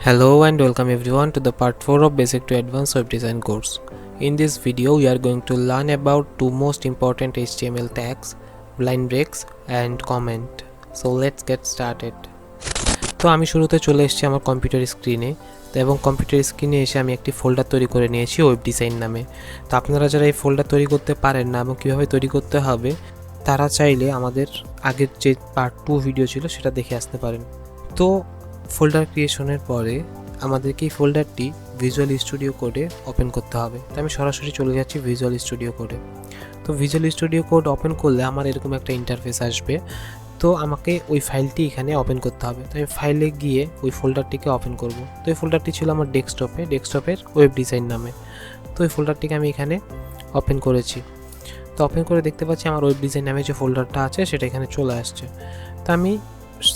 Hello and welcome everyone to the part 4 of Basic to Advanced Web Design course. In this video we are going to learn about two most important HTML tags, line breaks and comment. So let's get started. তো আমি শুরুতে চলে এসেছি আমার computer স্ক্রিনে এবং computer স্ক্রিনে এসে আমি একটি ফোল্ডার তৈরি করে নিয়েছি ওয়েব ডিজাইন নামে। তো আপনারা যারা এই ফোল্ডার তৈরি করতে পারেন না এবং কীভাবে তৈরি করতে হবে তারা চাইলে আমাদের আগের যে পার্ট 2 ভিডিও ছিল সেটা দেখে আসতে পারেন। তো ফোল্ডার ক্রিয়েশনের পরে আমাদেরকে এই ফোল্ডারটি ভিজুয়াল স্টুডিও কোডে ওপেন করতে হবে। তো আমি সরাসরি চলে যাচ্ছি ভিজুয়াল স্টুডিও কোডে। তো ভিজুয়াল স্টুডিও কোড ওপেন করলে আমার এরকম একটা ইন্টারফেস আসবে। তো আমাকে ওই ফাইলটি এখানে ওপেন করতে হবে। তো আমি ফাইলে গিয়ে ওই ফোল্ডারটিকে ওপেন করব। তো এই ফোল্ডারটি ছিল আমার ডেস্কটপের ওয়েব ডিজাইন নামে। তো এই ফোল্ডারটিকে আমি এখানে ওপেন করেছি। তো ওপেন করে দেখতে পাচ্ছি আমার ওয়েব ডিজাইন নামে যে ফোল্ডারটা আছে সেটা এখানে চলে আসছে। তো আমি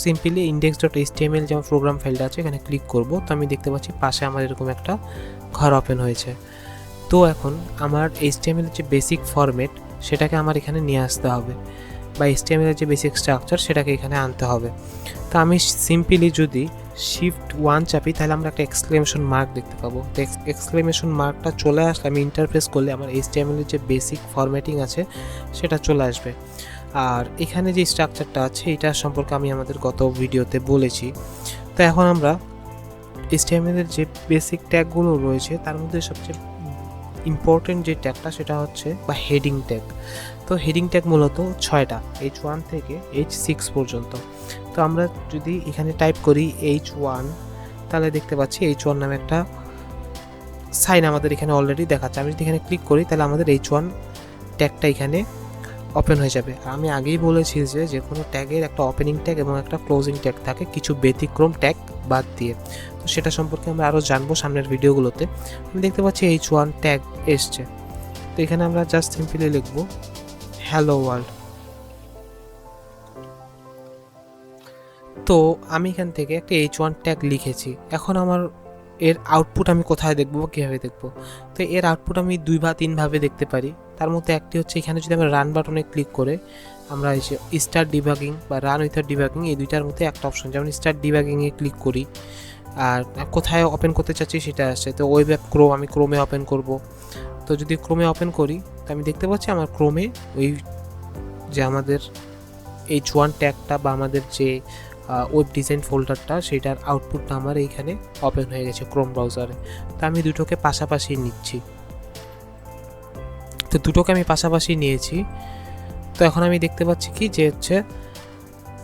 সিম্পলি index.html যে প্রোগ্রাম ফাইলটা আছে এখানে ক্লিক করব। তো আমি দেখতে পাচ্ছি পাশে আমার এরকম একটা ঘর ওপেন হয়েছে। তো এখন আমার HTML এর যে বেসিক ফরম্যাট সেটাকে আমার এখানে নিয়ে আসতে হবে, বা HTML এর যে বেসিক স্ট্রাকচার সেটাকে এখানে আনতে হবে। তো আমি সিম্পলি যদি শিফট 1 চাপি তাহলে আমরা একটা এক্সক্লেমেশন মার্ক দেখতে পাবো। তো এক্সক্লেমেশন মার্কটা চলে আসলে আমি ইন্টারফেস করলে আমার HTML এর যে বেসিক ফরম্যাটিং আছে সেটা চলে আসবে। আর এখানে যে স্ট্রাকচারটা আছে এটা সম্পর্কে আমি আমাদের গত ভিডিওতে বলেছি। তো এখন আমরা HTML এর যে বেসিক ট্যাগগুলো রয়েছে তার মধ্যে সবচেয়ে ইম্পর্টেন্ট যে ট্যাগটা সেটা হচ্ছে বা হেডিং ট্যাগ। তো হেডিং ট্যাগ মূলত 6টা, H1 থেকে H6 পর্যন্ত। তো আমরা যদি এখানে টাইপ করি H1 তাহলে দেখতে পাচ্ছি H1 নামে একটা সাইন আমাদের এখানে অলরেডি দেখাচ্ছে। আমি যদি এখানে ক্লিক করি তাহলে আমাদের H1 ট্যাগটা এখানে ওপেন হয়ে যাবে। আর আমি আগেই বলেছি যে কোনো ট্যাগের একটা ওপেনিং ট্যাগ এবং একটা ক্লোজিং ট্যাগ থাকে, কিছু ব্যতিক্রম ট্যাগ বাদ দিয়ে। তো সেটা সম্পর্কে আমরা আরও জানবো সামনের ভিডিওগুলোতে। আমি দেখতে পাচ্ছি H1 ট্যাগ এসছে। তো এখানে আমরা জাস্ট সিম্পলি লিখবো হ্যালো ওয়ার্ল্ড। তো আমি এখান থেকে একটা H1 ট্যাগ লিখেছি। এখন আমার এর আউটপুট আমি কোথায় দেখবো বা কীভাবে দেখবো? তো এর আউটপুট আমি 2 বা 3 ভাবে দেখতে পারি। তার মধ্যে একটি হচ্ছে এখানে যদি আমরা রান বাটনে ক্লিক করে আমরা এই যে স্টার্ট ডিবাগিং বা রান উইথাউট ডিবাগিং এই দুইটার মধ্যে একটা অপশন, যেমন স্টার্ট ডিবাগিংয়ে ক্লিক করি আর কোথায় ওপেন করতে চাচ্ছি সেটা আসছে। তো ওয়েব অ্যাপ ক্রোম, আমি ক্রোমে ওপেন করব। তো যদি ক্রোমে ওপেন করি তো আমি দেখতে পাচ্ছি আমার ক্রোমে ওই যে আমাদের H1 ট্যাগটা বা আমাদের যে ওয়েব ডিজাইন ফোল্ডারটা সেটার আউটপুটটা আমার এইখানে ওপেন হয়ে গেছে ক্রোম ব্রাউজারে। তো আমি দুটোকে পাশাপাশি নিচ্ছি। তো দুটোকে আমি পাশাপাশি নিয়েছি। তো এখন আমি দেখতে পাচ্ছি কি যে হচ্ছে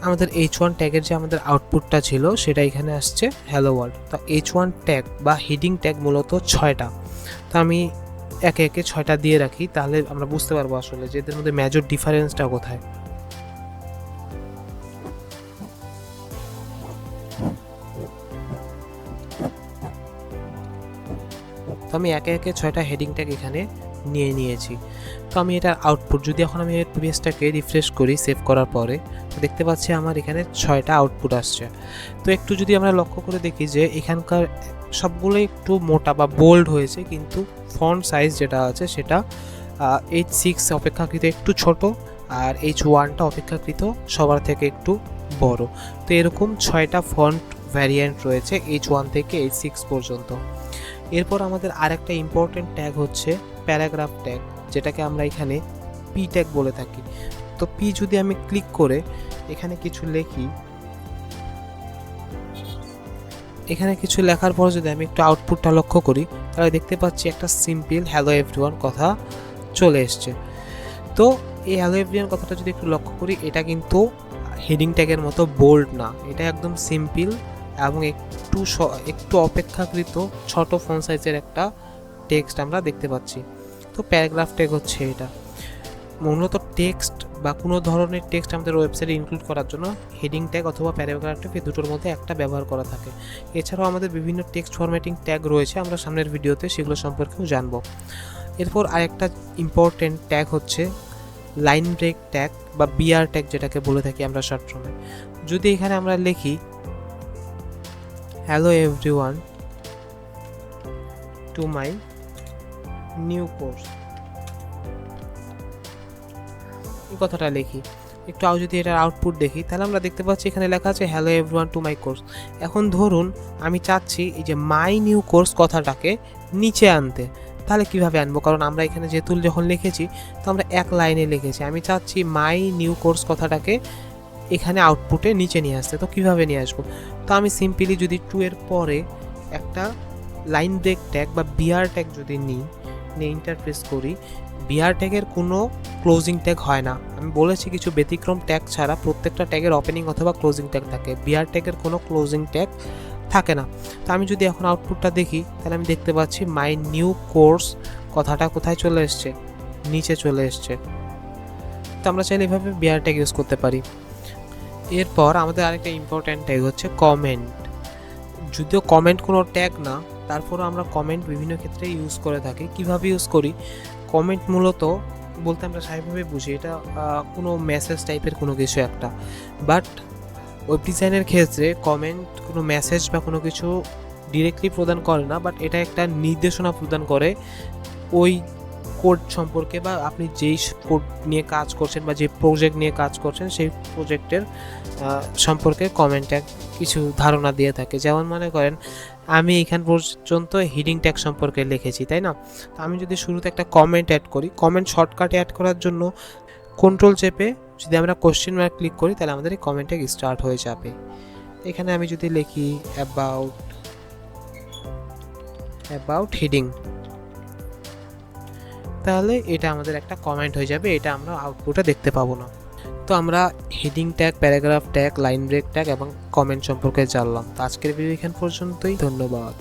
আমাদের H1 ট্যাগের যে আমাদের আউটপুটটা ছিল সেটা এখানে আসছে হ্যালো ওয়ার্ল্ড। তো H1 ট্যাগ বা হেডিং ট্যাগ মূলত 6টা। তো আমি একে একে 6টা দিয়ে রাখি, তাহলে আমরা বুঝতে পারবো আসলে যে এদের মধ্যে মেজর ডিফারেন্সটা কোথায়। তো আমি একে একে 6টা হেডিং ট্যাগ এখানে নিয়েছি। তো আমি এটার আউটপুট যদি এখন আমি এর পেজটাকে রিফ্রেশ করি সেভ করার পরে, তো দেখতে পাচ্ছি আমার এখানে 6টা আউটপুট আসছে। তো একটু যদি আমরা লক্ষ্য করে দেখি যে এখানকার সবগুলো একটু মোটা বা বোল্ড হয়েছে, কিন্তু ফন্ট সাইজ যেটা আছে সেটা H6 অপেক্ষাকৃত একটু ছোট আর H1টা অপেক্ষাকৃত সবার থেকে একটু বড়। তো এরকম 6টা ফন্ট ভ্যারিয়েন্ট রয়েছে H1 থেকে H6 পর্যন্ত। এরপর আমাদের আরেকটা ইম্পর্টেন্ট ট্যাগ হচ্ছে প্যারাগ্রাফ ট্যাগ, যেটাকে আমরা এখানে পি ট্যাগ বলে থাকি। তো পি যদি আমি ক্লিক করে এখানে কিছু লিখি, এখানে কিছু লেখার পর যদি আমি একটু আউটপুটটা লক্ষ্য করি তাহলে দেখতে পাচ্ছি একটা সিম্পল হ্যালো এভরিওয়ান কথা চলে এসছে। তো এই হ্যালো এভরিওয়ান কথাটা যদি একটু লক্ষ্য করি এটা কিন্তু হেডিং ট্যাগের মতো বোল্ড না, এটা একদম সিম্পল এবং একটু অপেক্ষাকৃত ছোট ফন্ট সাইজের একটা টেক্সট আমরা দেখতে পাচ্ছি। তো প্যারাগ্রাফ ট্যাগ হচ্ছে এটা মূলত টেক্সট বা কোনো ধরনের টেক্সট আমাদের ওয়েবসাইটে ইনক্লুড করার জন্য হেডিং ট্যাগ অথবা প্যারাগ্রাফ ট্যাগ এই দুটোর মধ্যে একটা ব্যবহার করা থাকে। এছাড়াও আমাদের বিভিন্ন টেক্সট ফরম্যাটিং ট্যাগ রয়েছে, আমরা সামনের ভিডিওতে সেগুলো সম্পর্কেও জানবো। এরপর আরেকটা ইম্পর্টেন্ট ট্যাগ হচ্ছে লাইন ব্রেক ট্যাগ বা বিআর ট্যাগ, যেটাকে বলে থাকি আমরা শর্ট ফর্মে। যদি এখানে আমরা লিখি hello everyone to my new course, এই কথাটা লিখি, একটু যদি এটার আউটপুট দেখি, তাহলে আমরা দেখতে পাচ্ছি এখানে লেখা আছে hello everyone to my course. এখন ধরুন আমি চাচ্ছি এই যে মাই নিউ কোর্স কথাটাকে নিচে আনতে, তাহলে কিভাবে আনবো? কারণ আমরা এখানে যেহেতু যখন লিখেছি তো আমরা এক লাইনে লিখেছি, আমি চাচ্ছি মাই নিউ কোর্স কথাটাকে এখানে আউটপুটে নিচে নিয়ে আসতে। তো কিভাবে নিয়ে আসবো? তো আমি সিম্পলি যদি টু এর পরে একটা লাইন ব্রেক ট্যাগ বা বিআর ট্যাগ যদি নিয়ে ইন্টারফেস করি, বিআর ট্যাগের কোনো ক্লোজিং ট্যাগ হয় না। আমি বলেছি কিছু ব্যতিক্রম ট্যাগ ছাড়া প্রত্যেকটা ট্যাগের ওপেনিং অথবা ক্লোজিং ট্যাগ থাকে, বিআর ট্যাগের কোনো ক্লোজিং ট্যাগ থাকে না। তো আমি যদি এখন আউটপুটটা দেখি, তাহলে আমি দেখতে পাচ্ছি মাই নিউ কোর্স কথাটা কোথায় চলে এসছে? নিচে চলে এসছে। তো আমরা চাইলে এভাবে বিআর ট্যাগ ইউজ করতে পারি। এরপর আমাদের আরেকটা ইম্পর্ট্যান্ট ট্যাগ হচ্ছে কমেন্ট। যদিও কমেন্ট কোনো ট্যাগ না, তারপরও আমরা কমেন্ট বিভিন্ন ক্ষেত্রে ইউজ করে থাকি। কিভাবে ইউজ করি? কমেন্ট মূলত বলতে আমরা স্বাভাবিকভাবে বুঝি এটা কোনো মেসেজ টাইপের কোনো কিছু একটা, বাট ওয়েব ডিজাইনের ক্ষেত্রে কমেন্ট কোনো মেসেজ বা কোনো কিছু ডিরেক্টলি প্রদান করে না, বাট এটা একটা নির্দেশনা প্রদান করে ওই কোড সম্পর্কে, বা আপনি যেই কোড নিয়ে কাজ করছেন বা যে প্রজেক্ট নিয়ে কাজ করছেন সেই প্রজেক্টের সম্পর্কে কমেন্টে কিছু ধারণা দিয়ে থাকে। যেমন মনে করেন আমি এখান পর্যন্ত হিডিং ট্যাগ সম্পর্কে লিখেছি, তাই না? তো আমি যদি শুরুতে একটা কমেন্ট অ্যাড করি, কমেন্ট শর্টকাটে অ্যাড করার জন্য কন্ট্রোল চেপে যদি আমরা কোশ্চেন মার্ক ক্লিক করি, তাহলে আমাদের এই কমেন্ট ট্যাগ স্টার্ট হয়ে যাবে। এখানে আমি যদি লিখি অ্যাবাউট হিডিং, তাহলে এটা আমাদের একটা কমেন্ট হয়ে যাবে, এটা আমরা আউটপুটে দেখতে পাবো না। তো আমরা heading tag, paragraph tag, line break tag এবং কমেন্ট সম্পর্কে জানলাম। তো আজকের ভিডিও এখান পর্যন্তই, ধন্যবাদ।